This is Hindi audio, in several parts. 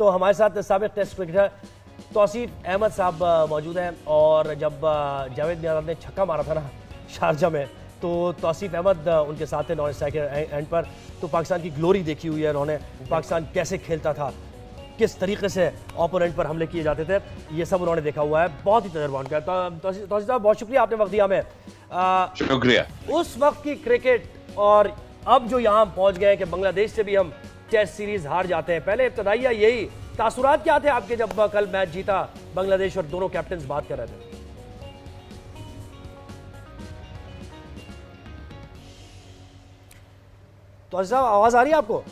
तो हमारे साथ साबिक टेस्ट क्रिकेटर तौसीफ अहमद साहब मौजूद हैं। और जब जावेद मियां ने छक्का मारा था ना शारजा में, तो तौसीफ अहमद उनके साथ थे नॉन स्ट्राइकर एंड पर। तो पाकिस्तान की ग्लोरी देखी हुई है उन्होंने, पाकिस्तान कैसे खेलता था, किस तरीके से ओपोनेंट पर हमले किए जाते थे, ये सब उन्होंने देखा हुआ है। बहुत ही तजर्बा उनका। तौसीफ साहब बहुत शुक्रिया, आपने वक्त दिया हमें। शुक्रिया। उस वक्त की क्रिकेट और अब जो यहाँ पहुंच गए कि बांग्लादेश से भी हम टेस्ट सीरीज हार जाते हैं, पहले इब्तदाइया यही तासुरात क्या थे आपके जब कल मैच जीता बांग्लादेश और दोनों कैप्टन बात कर रहे थे? तो साहब आवाज आ रही है आपको?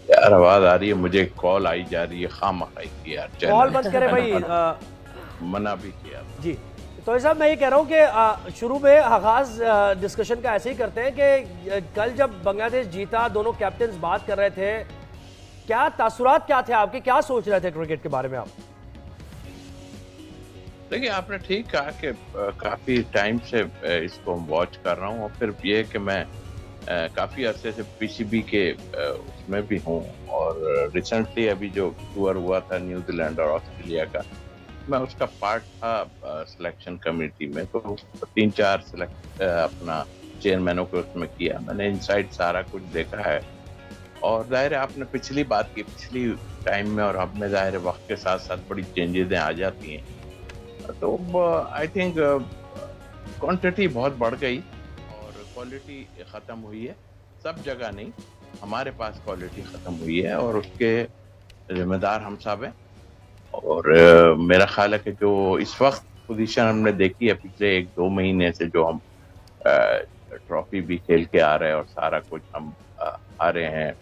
यार आवाज आ रही है, मुझे कॉल आई जा रही है, खामखाई की यार, कॉल बंद करें भाई। मना भी किया जी। तो साहब मैं ये कह रहा हूँ कि शुरू में आगाज डिस्कशन का ऐसे ही करते हैं कि कल जब बांग्लादेश जीता, दोनों कैप्टन बात कर रहे थे, क्या तासुरात क्या थे आपके, क्या सोच रहे थे क्रिकेट के बारे में आप? देखिए, आपने ठीक कहा कि काफी टाइम से इसको वॉच कर रहा हूँ, और फिर ये कि मैं काफी अरसे से पीसीबी के उसमें भी हूँ, और रिसेंटली अभी जो टूर हुआ था न्यूजीलैंड और ऑस्ट्रेलिया का, मैं उसका पार्ट था सिलेक्शन कमेटी में। तो 3-4 अपना चेयरमैनों को उसमें किया, मैंने इनसाइड सारा कुछ देखा है। और जाहिर है आपने पिछली बात की, पिछली टाइम में और अब में जाहिर है वक्त के साथ साथ बड़ी चेंजेस आ जाती हैं। तो आई थिंक क्वांटिटी बहुत बढ़ गई और क्वालिटी ख़त्म हुई है। सब जगह नहीं, हमारे पास क्वालिटी ख़त्म हुई है और उसके जिम्मेदार हम सब हैं। और मेरा ख्याल है कि जो इस वक्त पोजीशन हमने देखी है पिछले 1-2 महीने से, जो हम ट्रॉफी भी खेल के आ रहे हैं और सारा कुछ हम हारे हैं,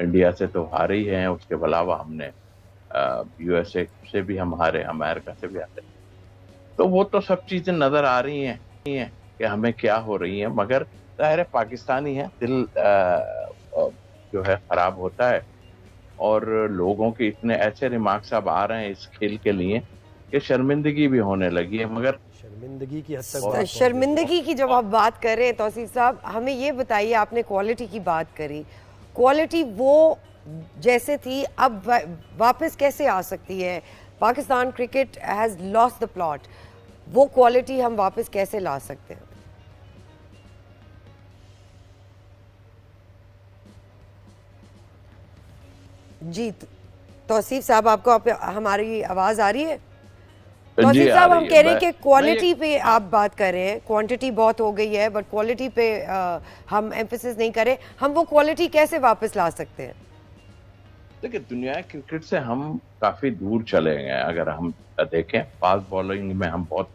इंडिया से तो हारे ही हैं, उसके अलावा हमने यूएसए से भी हम हारे, अमेरिका से भी हारे। तो वो तो सब चीजें नजर आ रही हैं कि हमें क्या हो रही है, मगर जाहिर है पाकिस्तानी है, दिल जो है खराब होता है। और लोगों के इतने ऐसे रिमार्क्स अब आ रहे हैं इस खेल के लिए कि शर्मिंदगी भी होने लगी है। मगर शर्मिंदगी की हद तक, शर्मिंदगी की जब आप बात कर रहे हैं तौसीफ साहब, हमें ये बताइए, आपने क्वालिटी की बात करी, क्वालिटी वो जैसे थी अब वापस कैसे आ सकती है? Pakistan cricket has lost the plot, वो क्वालिटी हम वापस कैसे ला सकते हैं? जी तौसीफ साहब, आपको हमारी आवाज आ रही है? तौसीफ साहब, हम कह रहे हैं कि क्वालिटी पे आप बात कर रहे हैं, क्वांटिटी बहुत हो गई है बट क्वालिटी पे हम एम्फेसिस नहीं करें, हम वो क्वालिटी कैसे वापस ला सकते हैं? देखिए, दुनिया क्रिकेट से हम काफी दूर चले गए। अगर हम देखें, फास्ट बॉलिंग में हम बहुत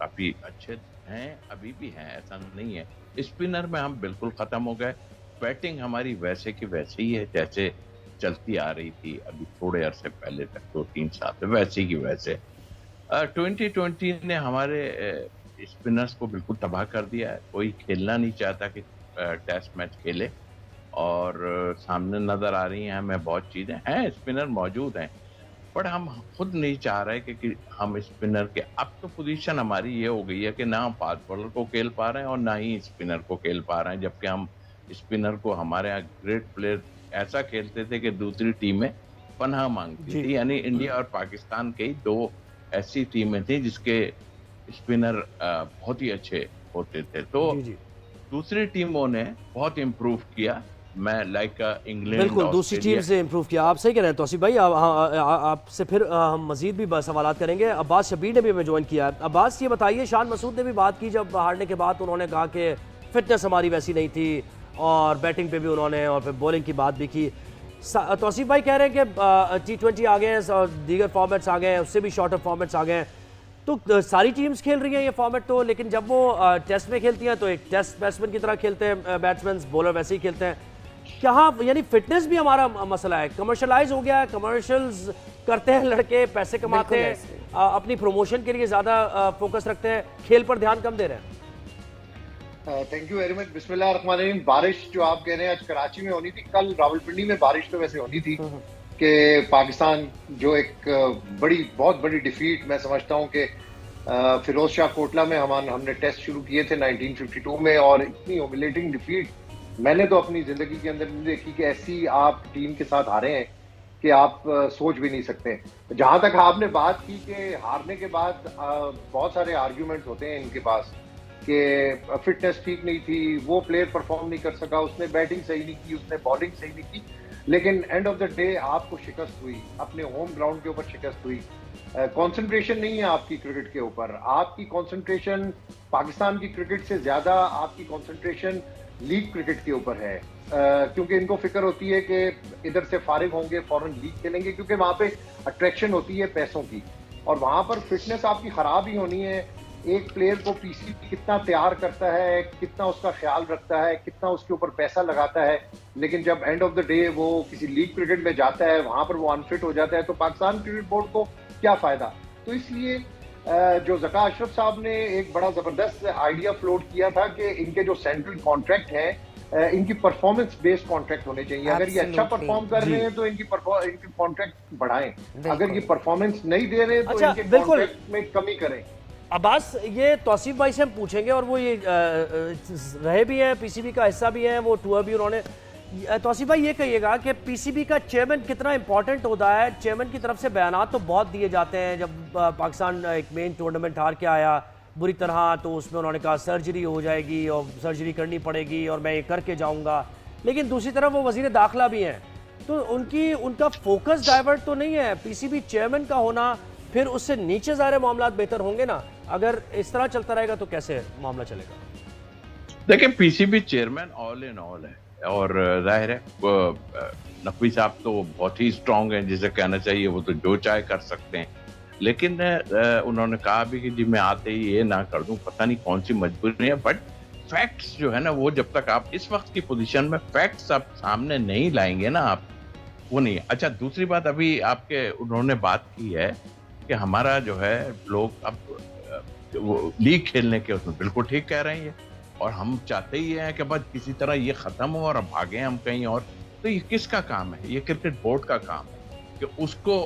काफी अच्छे हैं, अभी भी हैं, ऐसा नहीं है। स्पिनर में हम बिल्कुल खत्म हो गए। बैटिंग हमारी वैसे की वैसे ही है जैसे चलती आ रही थी अभी थोड़े अरसे पहले तक, 2-3 साल से वैसे की वैसे। 2020 ने हमारे स्पिनर्स को बिल्कुल तबाह कर दिया है। कोई खेलना नहीं चाहता कि टेस्ट मैच खेले, और सामने नजर आ रही हैं हमें बहुत चीजें हैं, स्पिनर मौजूद हैं, पर हम खुद नहीं चाह रहे कि हम स्पिनर के, अब तो पोजीशन हमारी ये हो गई है कि ना हम फास्ट बॉलर को खेल पा रहे हैं और ना ही स्पिनर को खेल पा रहे हैं। जबकि हम स्पिनर को, हमारे यहाँ ग्रेट प्लेयर ऐसा खेलते थे कि दूसरी टीमें पनाह मांगती थी। यानी इंडिया और पाकिस्तान के 2 ऐसी टीमें थी जिसके स्पिनर बहुत ही अच्छे होते थे। तो दूसरी टीमों ने बहुत इम्प्रूव किया। मैं लाइक इंग्लैंड, बिल्कुल दूसरी टीम से इम्प्रूव किया। आप सही कह रहे हैं तौसीफ भाई। आपसे फिर हम मजीद भी सवाल करेंगे। अब्बास शबीर ने भी हमें ज्वाइन किया है। अब्बास, ये बताइए, शान मसूद ने भी बात की जब हारने के बाद, उन्होंने कहा कि फिटनेस हमारी वैसी नहीं थी, और बैटिंग पे भी उन्होंने, और फिर बॉलिंग की बात भी की। तौसीफ भाई कह रहे हैं कि T20 आ गए हैं और दीगर फॉर्मेट्स आ गए हैं, उससे भी शॉर्टर फॉर्मेट्स आ गए हैं, तो सारी टीम्स खेल रही हैं ये फॉर्मेट तो, लेकिन जब वो टेस्ट में खेलती हैं तो एक टेस्ट बैट्समैन की तरह खेलते हैं बैट्समैन, बॉलर वैसे ही खेलते हैं। क्या यानी फिटनेस भी हमारा मसला है? कमर्शलाइज हो गया है, कमर्शियल्स करते हैं लड़के, पैसे कमाते हैं, अपनी प्रमोशन के लिए ज्यादा फोकस रखते हैं, खेल पर ध्यान कम दे रहे हैं। Thank you very much. बिस्मिल्लाहिर्रहमानिर्रहीम। बारिश जो आप कह रहे हैं आज कराची में होनी थी, कल रावलपिंडी में बारिश तो वैसे होनी थी कि पाकिस्तान जो एक बहुत बड़ी डिफीट, मैं समझता हूँ कि फिरोज शाह कोटला में हमने टेस्ट शुरू किए थे 1952 में, और इतनी ह्यूमिलेटिंग डिफीट मैंने तो अपनी जिंदगी के अंदर नहीं देखी कि ऐसी आप टीम के साथ हारे हैं कि आप सोच भी नहीं सकते। जहां तक आपने बात की कि हारने के बाद बहुत सारे आर्ग्यूमेंट्स होते हैं इनके पास कि फिटनेस ठीक नहीं थी, वो प्लेयर परफॉर्म नहीं कर सका, उसने बैटिंग सही नहीं की, उसने बॉलिंग सही नहीं की, लेकिन एंड ऑफ द डे आपको शिकस्त हुई, अपने होम ग्राउंड के ऊपर शिकस्त हुई। कंसंट्रेशन नहीं है आपकी क्रिकेट के ऊपर, आपकी कंसंट्रेशन पाकिस्तान की क्रिकेट से ज्यादा आपकी कंसंट्रेशन लीग क्रिकेट के ऊपर है, क्योंकि इनको फिक्र होती है कि इधर से फारिग होंगे फौरन लीग खेलेंगे, क्योंकि वहां पे अट्रैक्शन होती है पैसों की, और वहां पर फिटनेस आपकी खराब ही होनी है। एक प्लेयर को पीसी कितना तैयार करता है, कितना उसका ख्याल रखता है, कितना उसके ऊपर पैसा लगाता है, लेकिन जब एंड ऑफ द डे वो किसी लीग क्रिकेट में जाता है, वहां पर वो अनफिट हो जाता है, तो पाकिस्तान क्रिकेट बोर्ड को क्या फायदा। तो इसलिए जो ज़का अशरफ साहब ने एक बड़ा जबरदस्त आइडिया फ्लोट किया था कि इनके जो सेंट्रल कॉन्ट्रैक्ट है इनकी परफॉर्मेंस बेस्ड कॉन्ट्रैक्ट होने चाहिए। अगर ये अच्छा परफॉर्म कर रहे हैं तो इनकी कॉन्ट्रैक्ट बढ़ाएं, अगर ये परफॉर्मेंस नहीं दे रहे तो इनके कॉन्ट्रैक्ट में कमी करें। अब्बास, ये तौसीफ भाई से हम पूछेंगे, और वो ये रहे भी हैं, पीसीबी का हिस्सा भी हैं, वो टूर भी उन्होंने। तौसीफ भाई ये कहिएगा कि पीसीबी का चेयरमैन कितना इंपॉर्टेंट होता है। चेयरमैन की तरफ से बयानात तो बहुत दिए जाते हैं। जब पाकिस्तान एक मेन टूर्नामेंट हार के आया बुरी तरह, तो उसमें उन्होंने कहा सर्जरी हो जाएगी और सर्जरी करनी पड़ेगी और मैं ये करके जाऊँगा, लेकिन दूसरी तरफ वो वज़ीर दाखिला भी हैं, तो उनका फोकस डाइवर्ट तो नहीं है। पीसीबी चेयरमैन का होना, फिर उससे नीचे ज़ाहिर मामला बेहतर होंगे ना। अगर इस तरह चलता रहेगा तो कैसे मामला चलेगा? देखिए, PCB chairman all in all है, और जाहिर है नकवी साहब तो बहुत ही स्ट्रांग हैं, जिसे कहना चाहिए वो तो जो चाहे कर सकते हैं, लेकिन उन्होंने कहा भी कि जी मैं आते ही ये ना कर दूं, पता नहीं कौन सी मजबूरी है, बट फैक्ट्स जो है ना, वो जब तक आप इस वक्त की पोजीशन में फैक्ट्स आप सामने नहीं लाएंगे ना, आप वो नहीं। अच्छा, दूसरी बात अभी आपके उन्होंने बात की है कि हमारा जो है लोग अब वो लीग खेलने के उसमें बिल्कुल ठीक कह रहे हैं, और हम चाहते ही हैं कि बस किसी तरह ये खत्म हो और भागे हम कहीं और। तो ये किसका काम है? ये क्रिकेट बोर्ड का काम है कि उसको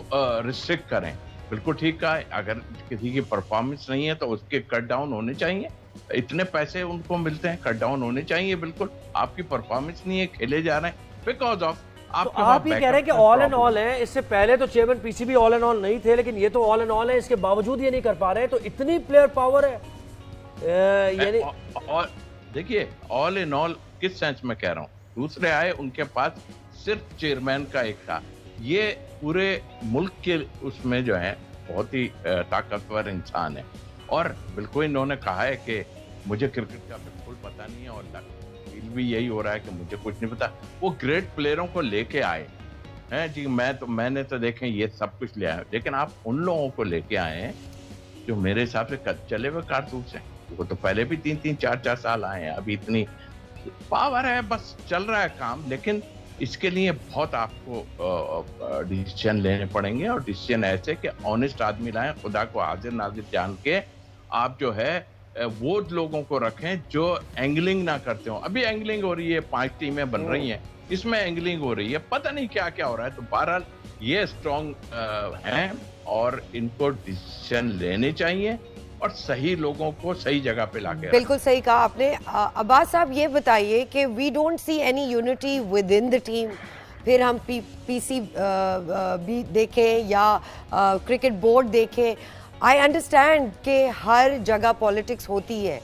रिस्ट्रिक्ट करें। बिल्कुल ठीक कहा, अगर किसी की परफॉर्मेंस नहीं है तो उसके कट डाउन होने चाहिए। इतने पैसे उनको मिलते हैं, कट डाउन होने चाहिए। बिल्कुल, आपकी परफॉर्मेंस नहीं है, खेले जा रहे हैं बिकॉज ऑफ तो आप ये कह रहे हैं कि ऑल एंड ऑल है। इससे पहले तो chairman PCB all and all नहीं थे, लेकिन ये तो ऑल एंड ऑल है, इसके बावजूद ये नहीं कर पा रहे, तो इतनी प्लेयर पावर है यानी। और देखिए, ऑल इन ऑल किस सेंस में कह रहा हूँ, दूसरे आए उनके पास सिर्फ चेयरमैन का एक था, ये पूरे मुल्क के उसमें जो है बहुत ही ताकतवर इंसान है, और बिल्कुल इन्होंने कहा है कि मुझे क्रिकेट का बिल्कुल पता नहीं है, और फील भी यही हो रहा है कि मुझे कुछ नहीं पता। वो ग्रेट प्लेयरों को लेके आए हैं जी, मैंने तो देखें ये सब कुछ ले आया, लेकिन आप उन लोगों को लेके आए हैं जो मेरे हिसाब से चले हुए कारतूस हैं। वो तो पहले भी 3-3, 4-4 साल आए हैं, अभी इतनी पावर है, बस चल रहा है काम, लेकिन इसके लिए बहुत आपको डिसीजन लेने पड़ेंगे, और डिसीजन ऐसे कि ऑनेस्ट आदमी लाएं, खुदा को हाजिर नाजिर जान के आप जो है वो लोगों को रखें जो एंगलिंग ना करते हो। अभी एंगलिंग हो रही है, 5 टीमें बन रही हैं, इसमें एंगलिंग हो रही है, पता नहीं क्या क्या हो रहा है। तो बहरहाल ये स्ट्रॉन्ग हैं और इनको डिसीजन लेने चाहिए और सही लोगों को सही जगह पे लाके। बिल्कुल सही कहा आपने। अब्बास साहब, ये बताइए कि we don't see any unity within the team. फिर हम पीसी भी देखें या क्रिकेट बोर्ड देखें, आई अंडरस्टैंड कि हर जगह पॉलिटिक्स होती है,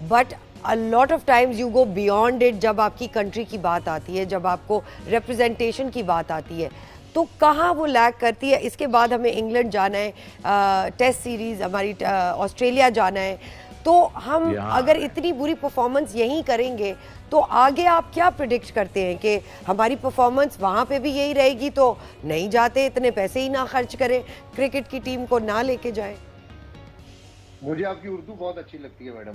but a lot of times you go beyond it. जब आपकी कंट्री की बात आती है, जब आपको रिप्रेजेंटेशन की बात आती है, तो कहाँ वो लैक करती है। इसके बाद हमें इंग्लैंड जाना है, टेस्ट सीरीज़ हमारी, ऑस्ट्रेलिया जाना है, तो हम अगर इतनी बुरी परफॉर्मेंस यहीं करेंगे तो आगे आप क्या प्रिडिक्ट करते हैं कि हमारी परफॉर्मेंस वहाँ पे भी यही रहेगी, तो नहीं जाते, इतने पैसे ही ना खर्च करें, क्रिकेट की टीम को ना लेके जाएं। मुझे आपकी उर्दू बहुत अच्छी लगती है मैडम।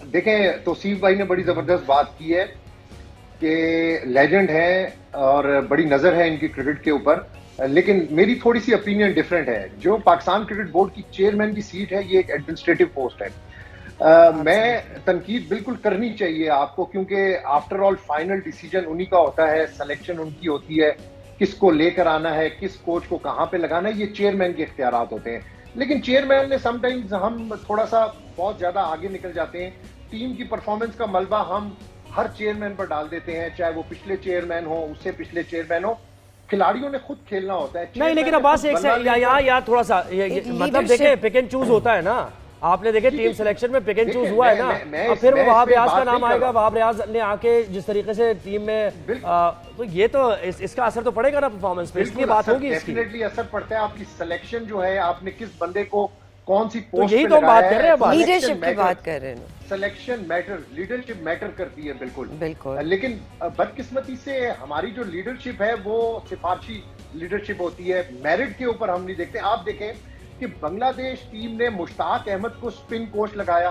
देखें, तौसीफ भाई ने बड़ी ज़बरदस्त बात की है कि लेजेंड है और बड़ी नज़र है इनकी क्रिकेट के ऊपर, लेकिन मेरी थोड़ी सी ओपिनियन डिफरेंट है। जो पाकिस्तान क्रिकेट बोर्ड की चेयरमैन की सीट है, ये एक एडमिनिस्ट्रेटिव पोस्ट है। मैं तनकीद बिल्कुल करनी चाहिए आपको, क्योंकि आफ्टर ऑल फाइनल डिसीजन उन्हीं का होता है, सिलेक्शन उनकी होती है, किसको लेकर आना है, किस कोच को कहाँ पे लगाना है, ये चेयरमैन के इख्तियारात होते हैं। लेकिन चेयरमैन ने समटाइम्स हम थोड़ा सा बहुत ज्यादा आगे निकल जाते हैं। टीम की परफॉर्मेंस का मलबा हम हर चेयरमैन पर डाल देते हैं, चाहे वो पिछले चेयरमैन हो, उससे पिछले चेयरमैन हो। खिलाड़ियों ने खुद खेलना होता है। नहीं, लेकिन अब्बास एक से यहाँ यार थोड़ा सा मतलब देखे पिक एंड चूज होता है ना। आपने देखे टीम सिलेक्शन में पिक एंड चूज हुआ है ना, अब फिर वो वहाब रियाज का नाम आएगा, वहाब रियाज ने आके जिस तरीके से टीम में तो ये तो इसका असर तो पड़ेगा ना परफॉर्मेंस पे, इसलिए बात होगी इसकी। डेफिनेटली असर पड़ता है। आपकी सिलेक्शन जो है, आपने किस बंदे को कौन सी पोस्ट तो यही तो हम बात कर रहे हैं, लीडरशिप की बात कर रहे हैं। सिलेक्शन मैटर, लीडरशिप मैटर करती है, बिल्कुल बिल्कुल। लेकिन बदकिस्मती से हमारी जो लीडरशिप है वो सिफारशी लीडरशिप होती है, मेरिट के ऊपर हम नहीं देखते। आप देखें कि बांग्लादेश टीम ने मुश्ताक अहमद को स्पिन कोच लगाया,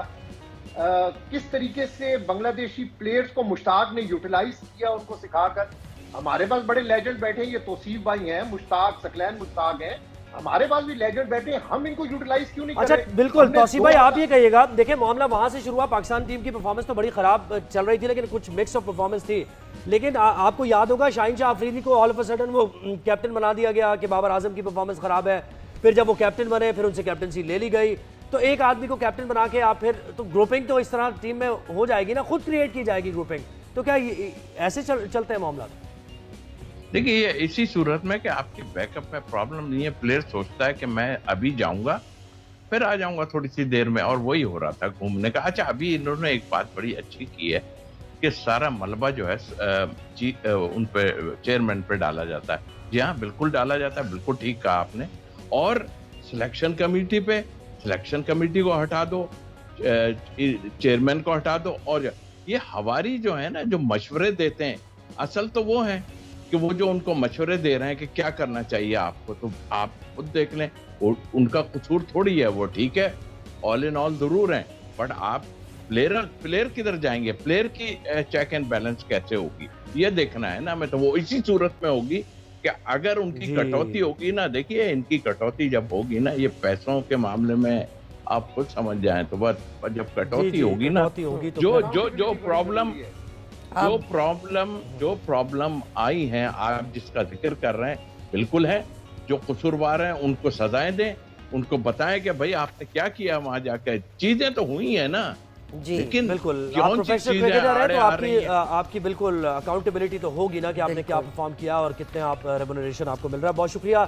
किस तरीके से बांग्लादेशी प्लेयर्स को मुश्ताक ने यूटिलाइज किया, उनको सिखाकर। हमारे पास बड़े लेजेंड बैठे हैं, ये तौसीफ भाई हैं, मुश्ताक सकलैन मुश्ताक हैं, हमारे पास भी लेजेंड बैठे हैं, हम इनको यूटिलाइज क्यों नहीं कर रहे? अच्छा बिल्कुल तौसीफ भाई आप ये कहिएगा, देखिए मामला वहां से शुरू हुआ, पाकिस्तान टीम की परफॉर्मेंस तो बड़ी खराब चल रही थी, लेकिन कुछ मिक्स ऑफ परफॉर्मेंस थी। लेकिन आपको याद होगा शाहीन शाह अफरीदी को ऑल ऑफ अ सडन वो कैप्टन बना दिया गया कि बाबर आजम की परफॉर्मेंस खराब है, फिर जब वो कैप्टन बने फिर उनसे कैप्टनसी ले ली गई। तो एक आदमी को कैप्टन बना के आप फिर तो ग्रुपिंग तो इस तरह टीम में हो जाएगी ना, खुद क्रिएट की जाएगी ग्रुपिंग, तो क्या ऐसे चलते हैं मामला? देखिए ये इसी सूरत में कि आपकी बैकअप में प्रॉब्लम नहीं है, प्लेयर सोचता है कि मैं अभी जाऊंगा फिर आ जाऊंगा थोड़ी सी देर में, और वही हो रहा था घूमने का। अच्छा अभी इन्होंने एक बात बड़ी अच्छी की है कि सारा मलबा जो है उन पे चेयरमैन पे डाला जाता है। जी हाँ बिल्कुल डाला जाता है, बिल्कुल ठीक कहा आपने। और सिलेक्शन कमेटी पे, सिलेक्शन कमेटी को हटा दो, चेयरमैन को हटा दो, और ये हवारी जो है ना जो मशवरे देते हैं, असल तो वो है कि वो जो उनको मशवरे दे रहे हैं कि क्या करना चाहिए आपको, तो आप खुद देख लें, उनका कसूर थोड़ी है, वो ठीक है ऑल इन ऑल जरूर हैं, बट आप प्लेयर किधर जाएंगे, प्लेयर की चेक एंड बैलेंस कैसे होगी ये देखना है ना। मैं तो वो इसी सूरत में होगी कि अगर उनकी कटौती होगी ना, देखिए इनकी कटौती जब होगी ना, ये पैसों के मामले में आप खुद समझ जाएं, तो बस जब कटौती होगी ना, जो प्रॉब्लम आई है आप जिसका जिक्र कर रहे हैं, बिल्कुल है, जो कसूरवार हैं उनको सजाएं दें, उनको बताएं कि भाई आपने क्या किया वहां जाकर, चीजें तो हुई है ना। जी लेकिन बिल्कुल आप प्रोफेशनल क्रिकेटर हैं तो आपकी बिल्कुल अकाउंटेबिलिटी तो होगी ना कि आपने क्या परफॉर्म किया और कितने आप रेम्यूनरेशन आपको मिल रहा है। बहुत शुक्रिया।